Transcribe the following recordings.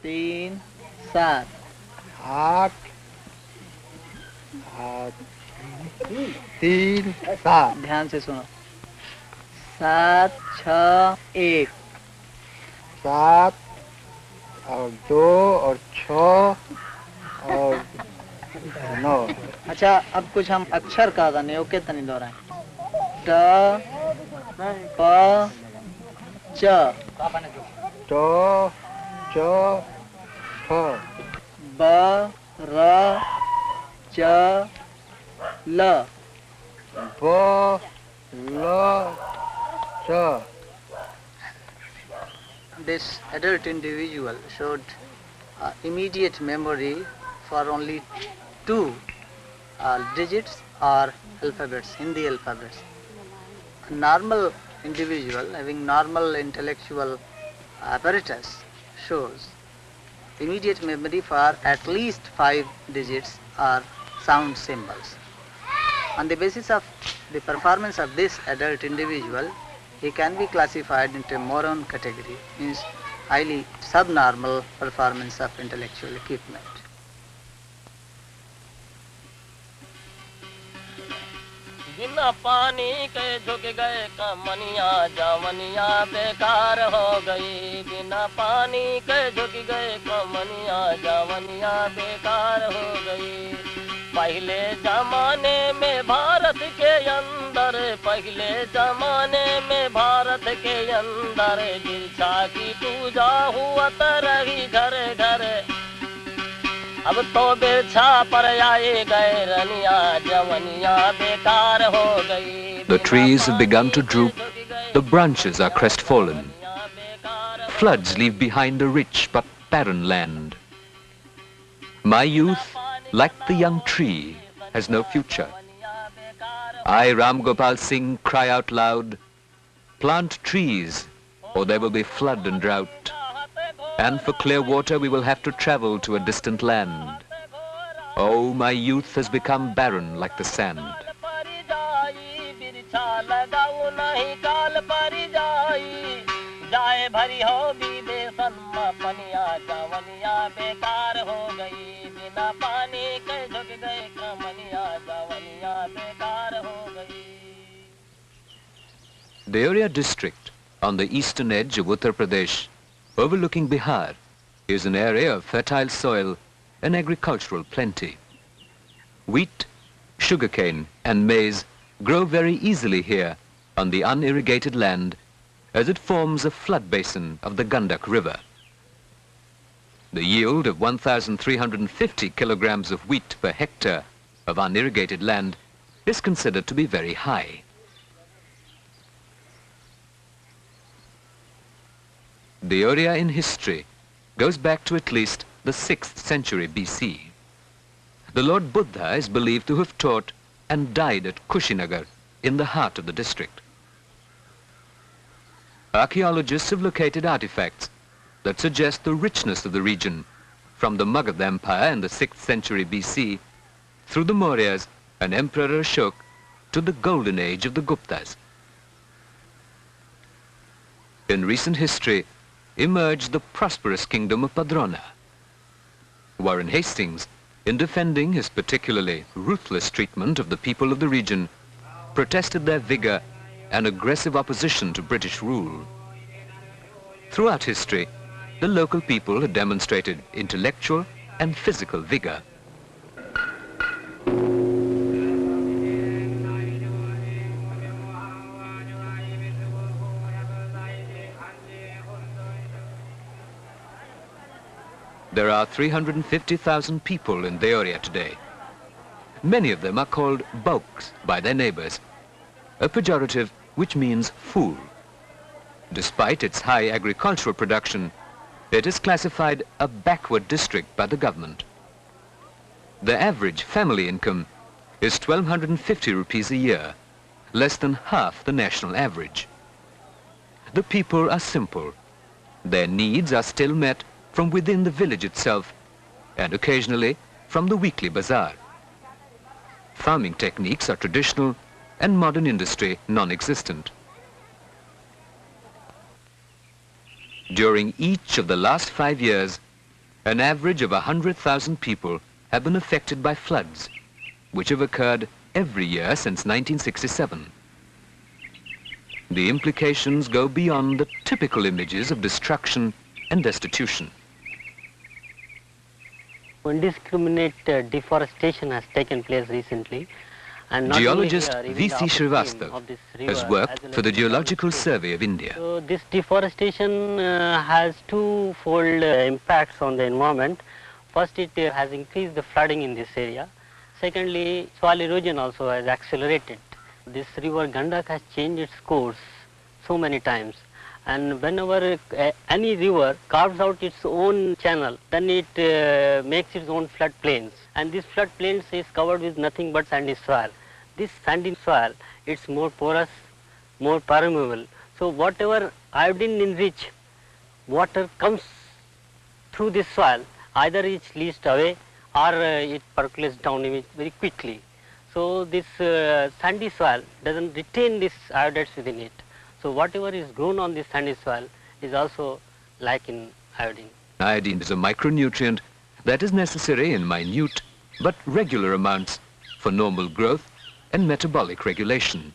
3 7 8 3 7 ध्यान से सुनो 7 6 1 7 और 2 और 6 और 9। अच्छा अब कुछ हम अक्षर का था नहीं ओके तनी दोहराएं ट प च ट च ठ ब र च ल ब ल च। This adult individual showed immediate memory for only two digits or alphabets, Hindi alphabets. A normal individual having normal intellectual apparatus shows immediate memory for at least 5 digits or sound symbols. On the basis of the performance of this adult individual, he can be classified into a moron category, means highly subnormal performance of intellectual equipment. बिना पानी के झुक गए कमनिया जवनिया बेकार हो गई बिना पानी के झुक गए कमनिया जवनिया बेकार हो गई पहले जमाने में भारत के अंदर पहले जमाने में भारत के अंदर गिरजा की पूजा हुआ रही घर घर अब तो बिरछा पर आए गए रनिया जवनिया बेकार हो गई The trees have begun to droop, the branches are crestfallen. Floods leave behind a rich but barren land. My youth, like the young tree, has no future. I, Ram Gopal Singh, cry out loud, plant trees or there will be flood and drought. And for clear water we will have to travel to a distant land. Oh, my youth has become barren like the sand. Deoria district, on the eastern edge of Uttar Pradesh, overlooking Bihar, is an area of fertile soil and agricultural plenty. Wheat, sugarcane and maize grow very easily here on the unirrigated land as it forms a flood basin of the Gandak River. The yield of 1,350 kilograms of wheat per hectare of unirrigated land is considered to be very high. Deoria in history goes back to at least the 6th century BC. The Lord Buddha is believed to have taught and died at Kushinagar in the heart of the district. Archaeologists have located artifacts that suggest the richness of the region from the Magadha Empire in the 6th century BC through the Mauryas and Emperor Ashok to the golden age of the Guptas. In recent history, emerged the prosperous kingdom of Padrona. Warren Hastings, in defending his particularly ruthless treatment of the people of the region, protested their vigor and aggressive opposition to British rule. Throughout history, the local people had demonstrated intellectual and physical vigor. There are 350,000 people in Deoria today. Many of them are called Bauks by their neighbors, a pejorative which means fool. Despite its high agricultural production, it is classified a backward district by the government. The average family income is 1,250 rupees a year, less than half the national average. The people are simple. Their needs are still met from within the village itself and occasionally from the weekly bazaar. Farming techniques are traditional and modern industry non-existent. During each of the last 5 years, An average of 100,000 people have been affected by floods, which have occurred every year since 1967. The implications go beyond the typical images of destruction and destitution. Indiscriminate deforestation has taken place recently. And Geologist V.C. Srivastav has worked for the Geological Survey of India. So this deforestation has twofold impacts on the environment. First, it has increased the flooding in this area. Secondly, soil erosion also has accelerated. This river Gandak has changed its course so many times. And whenever any river carves out its own channel, then it makes its own flood plains. And this flood plains is covered with nothing but sandy soil. This sandy soil, it's more porous, more permeable. So whatever iodine-enriched water comes through this soil, either it's leached away or it percolates down very quickly. So this sandy soil doesn't retain these iodides within it. So whatever is grown on this sandy soil is also lacking iodine. Iodine is a micronutrient that is necessary in minute but regular amounts for normal growth and metabolic regulation.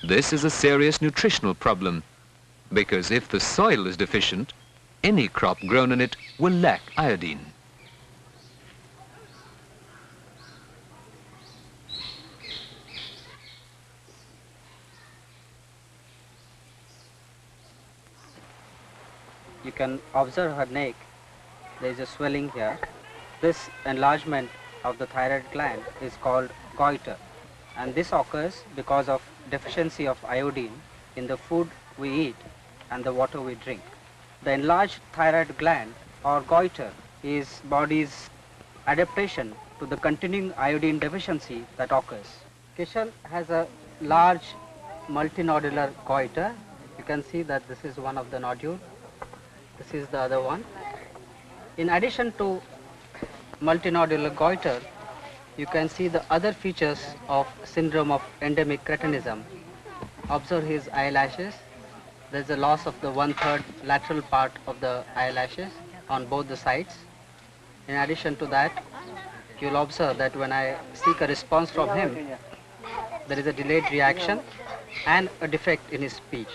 This is a serious nutritional problem because if the soil is deficient, any crop grown in it will lack iodine. You can observe her neck. There is a swelling here. This enlargement of the thyroid gland is called goiter, and this occurs because of deficiency of iodine in the food we eat and the water we drink. The enlarged thyroid gland or goiter is body's adaptation to the continuing iodine deficiency that occurs. Kishal has a large multinodular goiter. You can see that this is one of the nodule. This is the other one. In addition to multinodular goiter, you can see the other features of syndrome of endemic cretinism. Observe his eyelashes. There's a loss of the 1/3 lateral part of the eyelashes on both the sides. In addition to that, you'll observe that when I seek a response from him, there is a delayed reaction and a defect in his speech.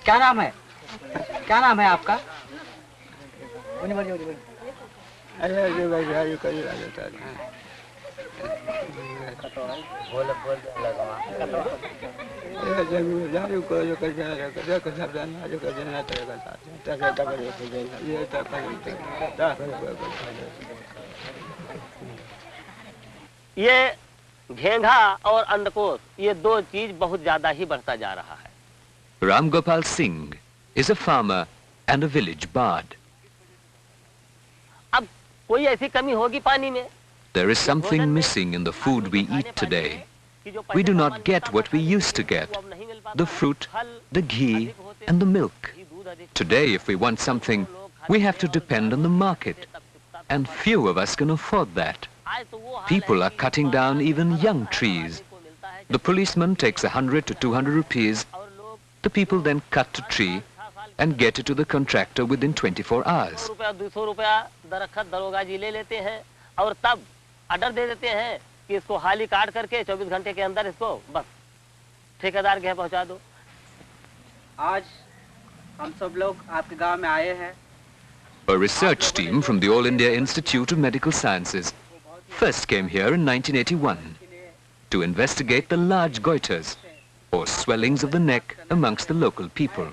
क्या नाम है? क्या नाम है आपका? ये घेंघा और अंडकोश ये दो चीज बहुत ज्यादा ही बढ़ता जा रहा है. Ram Gopal Singh is a farmer and a village bard. अब कोई ऐसी कमी होगी पानी में. There is something missing in the food we eat today. We do not get what we used to get, the fruit, the ghee and the milk. Today, if we want something, we have to depend on the market, and few of us can afford that. People are cutting down even young trees. The policeman takes 100 to 200 rupees. The people then cut the tree and get it to the contractor within 24 hours. दरख्त दरोगा जी ले लेते हैं और तब order दे देते हैं कि इसको हाली काट करके 24 घंटे के अंदर इसको बस ठेकेदार के यहाँ पहुँचा दो. आज हम सब लोग आपके गांव में आए हैं. A research team from the All India Institute of Medical Sciences first came here in 1981 to investigate the large goiters or swellings of the neck amongst the local people.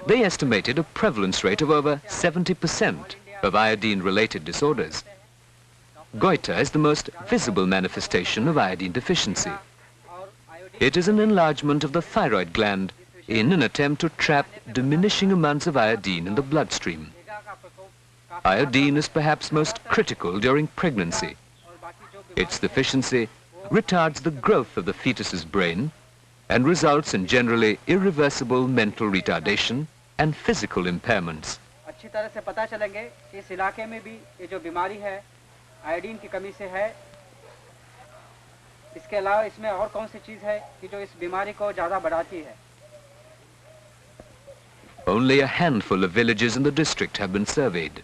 They estimated a prevalence rate of over 70% of iodine-related disorders. Goiter is the most visible manifestation of iodine deficiency. It is an enlargement of the thyroid gland in an attempt to trap diminishing amounts of iodine in the bloodstream. Iodine is perhaps most critical during pregnancy. Its deficiency retards the growth of the fetus's brain and results in generally irreversible mental retardation and physical impairments. अच्छी तरह से पता चलेंगे इस इलाके में भी ये जो बीमारी है आयोडीन की कमी से है. इसके अलावा इसमें और कौन सी चीज है कि जो इस बीमारी को ज्यादा बढ़ाती है? Only a handful of villages in the district have been surveyed.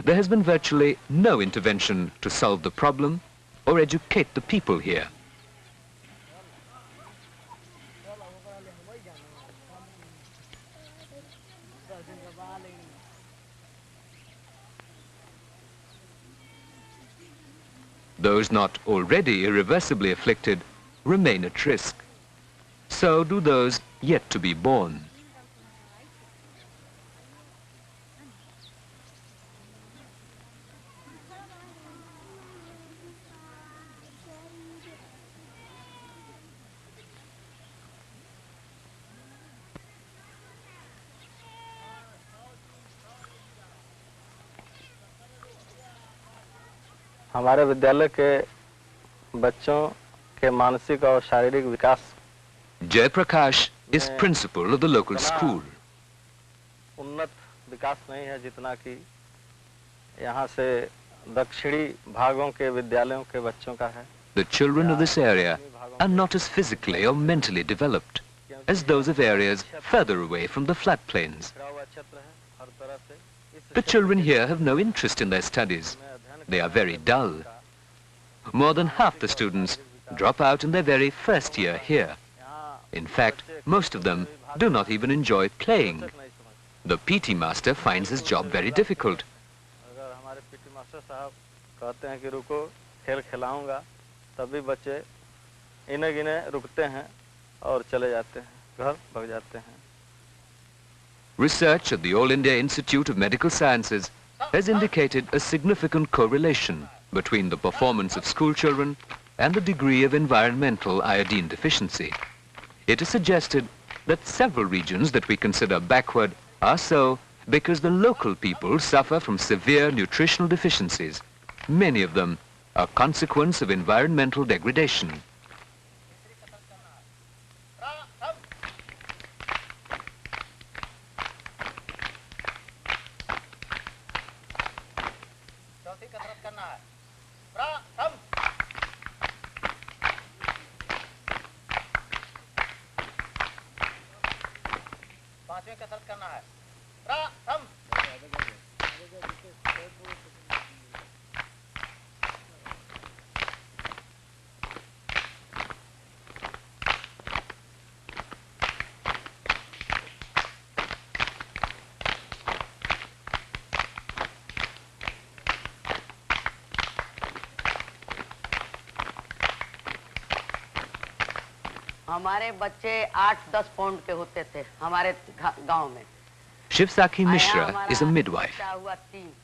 There has been virtually no intervention to solve the problem or educate the people here. Those not already irreversibly afflicted remain at risk. So do those yet to be born. हमारे विद्यालय के बच्चों के मानसिक और शारीरिक विकास Jayaprakash is principal of the local school. उन्नत विकास नहीं है जितना कि यहाँ से दक्षिणी भागों के विद्यालयों के बच्चों का है. The children of this area are not as physically or mentally developed as those of areas further away from the floodplains. The children here have no interest in their studies. They are very dull. More than half the students drop out in their very first year here. In fact, most of them do not even enjoy playing. The PT master finds his job very difficult. अगर हमारे PT master साहब कहते हैं कि रुको खेल खिलाऊंगा तभी बच्चे इन्हें गिने रुकते हैं और चले जाते हैं घर भाग जाते हैं. Research at the All India Institute of Medical Sciences has indicated a significant correlation between the performance of school children and the degree of environmental iodine deficiency. It is suggested that several regions that we consider backward are so because the local people suffer from severe nutritional deficiencies. Many of them are a consequence of environmental degradation. हमारे बच्चे 8-10 pound के होते थे हमारे गांव में. Shivsakhi Mishra is a midwife.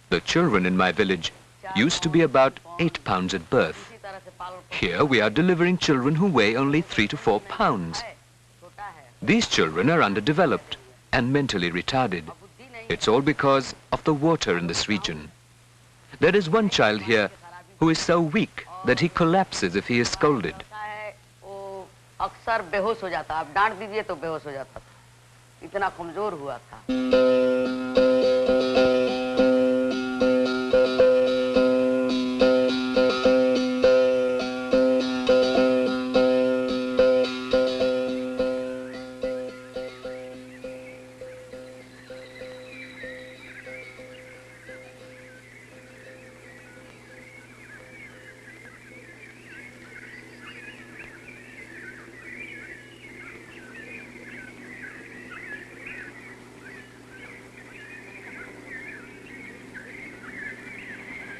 The children in my village used to be about 8 pounds at birth. Here we are delivering children who weigh only 3 to 4 pounds. These children are underdeveloped and mentally retarded. It's all because of the water in this region. There is one child here who is so weak that he collapses if he is scolded. अक्सर बेहोश हो जाता, आप डांट दीजिए तो बेहोश हो जाता था, इतना कमजोर हुआ था.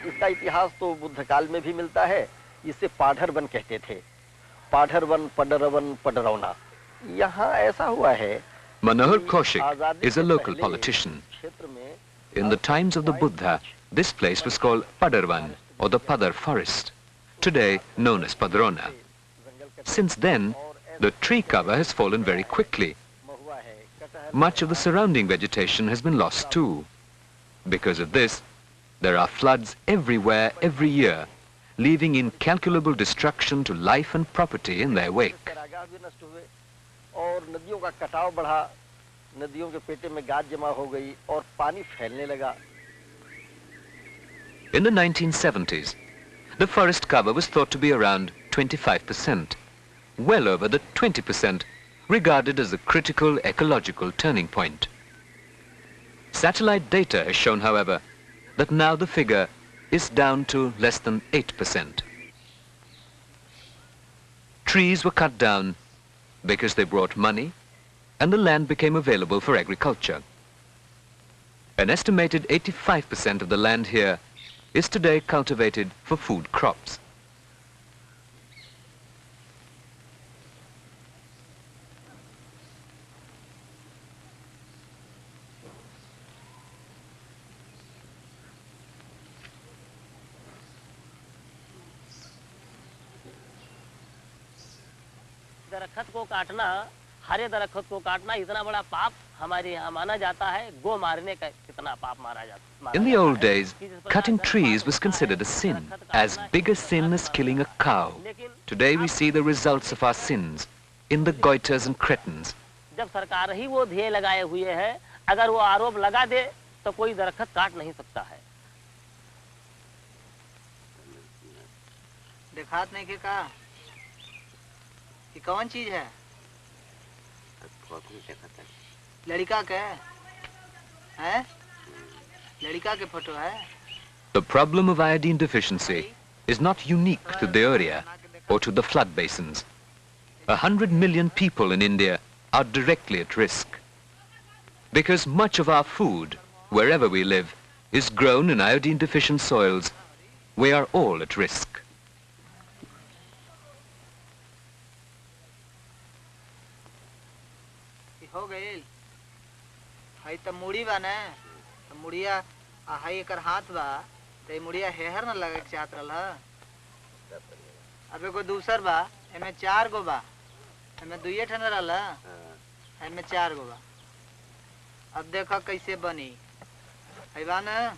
इसका इतिहास तो बुद्ध काल में भी मिलता है. इसे पाढ़र वन कहते थे. पाढ़र वन, पडरवन, पडरौना. यहाँ ऐसा हुआ है. Manohar Kaushik is a local politician. In the times of the Buddha, this place was called Padarvan, or the Padar forest, today known as Padrona. Since then, the tree cover has fallen very quickly. Much of the surrounding vegetation has been lost too. Because of this, there are floods everywhere every year, leaving incalculable destruction to life and property in their wake. और नदियों का कटाव बढ़ा, नदियों के पेटे में गाद जमा हो गई और पानी फैलने लगा. In the 1970s, the forest cover was thought to be around 25%, well over the 20% regarded as a critical ecological turning point. Satellite data has shown, however, that now the figure is down to less than 8%. Trees were cut down because they brought money, and the land became available for agriculture. An estimated 85% of the land here is today cultivated for food crops. दरख्त को काटना, हरे दरख्त को काटना इतना बड़ा पाप हमारे यहाँ माना जाता है। गो मारने का कितना पाप मारा जाता है। In the old days, cutting trees was considered a sin, as big a sin as killing a cow. Today we see the results of our sins in the goiters and cretins. जब सरकार ही वो ध्येय लगाए हुए है, अगर वो आरोप लगा दे तो कोई दरख्त काट नहीं सकता है। देखात नहीं के का ये कौन चीज है? लड़का के है? लड़का के फोटो है? The problem of iodine deficiency is not unique to the area or to the flood basins. 100 million people in India are directly at risk. Because much of our food, wherever we live, is grown in iodine deficient soils, we are all at risk. हो गई high त मुड़ी बा ने त मुड़िया आ high एकर हाथ बा त मुड़िया हेहर न लगे चाहत रहल। अब एगो दूसर बा एमे 4 गो बा, एमे 2 ठन रहल, एमे 4 गो बा। अब देखो कैसे बनी है बा न।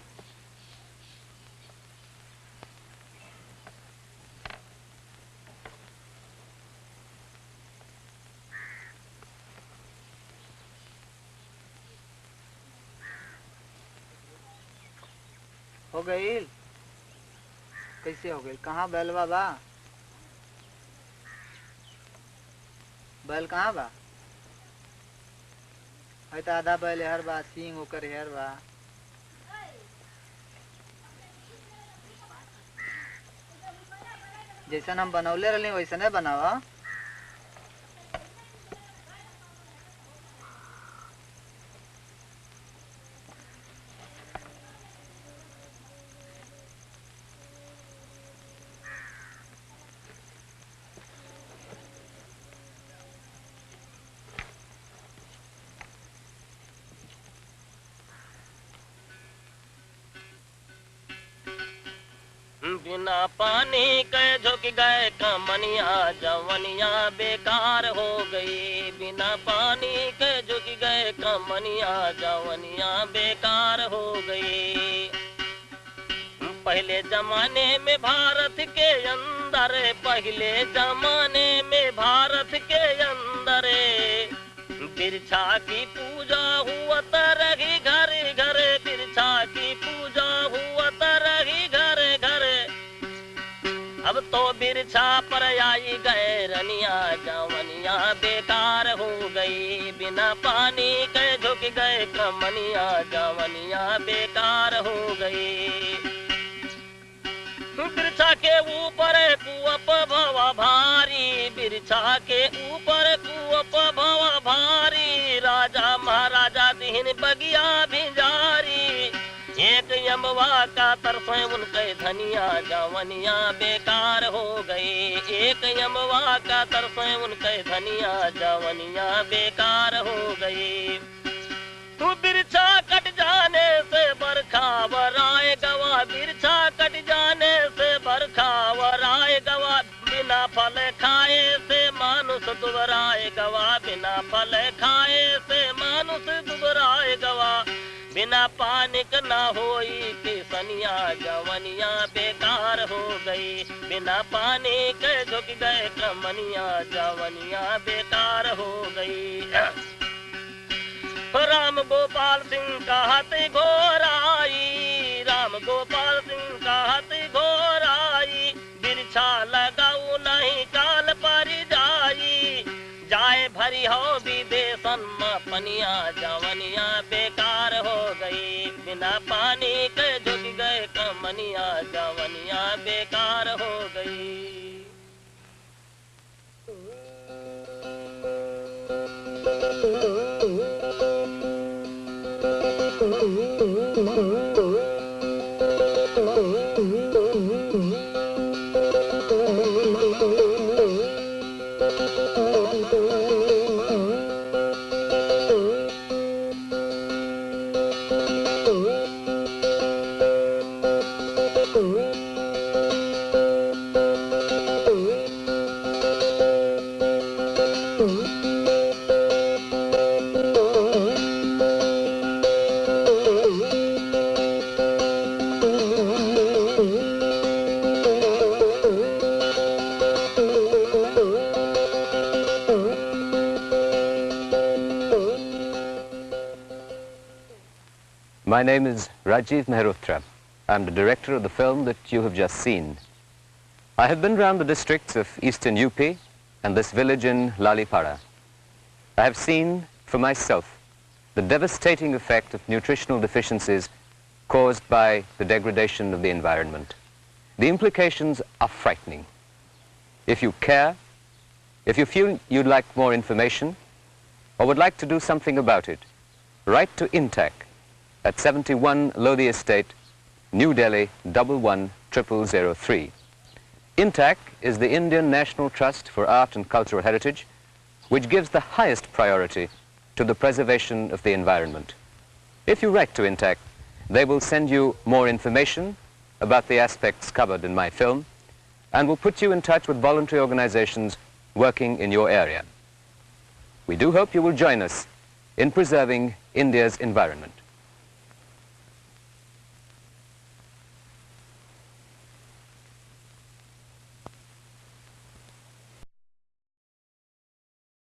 हो गई कैसे हो गई? कहाँ बैलवा बा? बैल कहाँ बा? है तो आधा बैल हेर बा, सींग ओकर हेर बा। जैसन हम बनौले रहली वैसने बनावा। बिना पानी के झुक गए कमनिया, जवनिया बेकार हो गई। बिना पानी के झुक गए कमनिया, जवनिया बेकार हो गई। पहले जमाने में भारत के अंदर, पहले जमाने में भारत के अंदर बिरछा की पूजा हुआ तरही घर घर, बिरछा की पूजा हुआ तरही घर घर। अब तो बिरछा पर आई गए रनिया, जवनिया बेकार हो गई। बिना पानी के झुक गए कमनिया, जवनिया बेकार हो गई। बिरछा के ऊपर कुअप भवा भारी, बिरछा के ऊपर कुअप भवा भारी। राजा महाराजा दीन बगिया भिजारी, एक यमवा का तरफे उनके धनिया, जवनिया बेकार हो गई। एक यमवा का तरफे उनके धनिया, जवनिया बेकार हो गई। तू बिरछा कट जाने से बरखा वराए गवा, बिरछा कट जाने से बरखा वराए गवा। बिना फल खाए से मानुष दुबराए गवा, बिना फल खाए से मानुष दुबराए गवा। बिना पानी का ना होई किसनिया, जवनिया बेकार हो गई। बिना पानी के झुक गए कमनिया, जवनिया बेकार हो गई। राम गोपाल सिंह का हाथी घोराई, राम गोपाल सिंह का हाथी घोराई। बिरछा लगाऊ नहीं काल पर जाई, जाए भरी हो विदेशन में पनिया, जवनिया बेकार हो गई। My name is Rajiv Mehrotra. I'm the director of the film that you have just seen. I have been around the districts of eastern UP and this village in Lalipara. I have seen for myself the devastating effect of nutritional deficiencies caused by the degradation of the environment. The implications are frightening. If you care, if you feel you'd like more information or would like to do something about it, write to INTAC at 71 Lodi Estate, New Delhi 11003. INTAC is the Indian National Trust for Art and Cultural Heritage, which gives the highest priority to the preservation of the environment. If you write to INTAC, they will send you more information about the aspects covered in my film and will put you in touch with voluntary organizations working in your area. We do hope you will join us in preserving India's environment.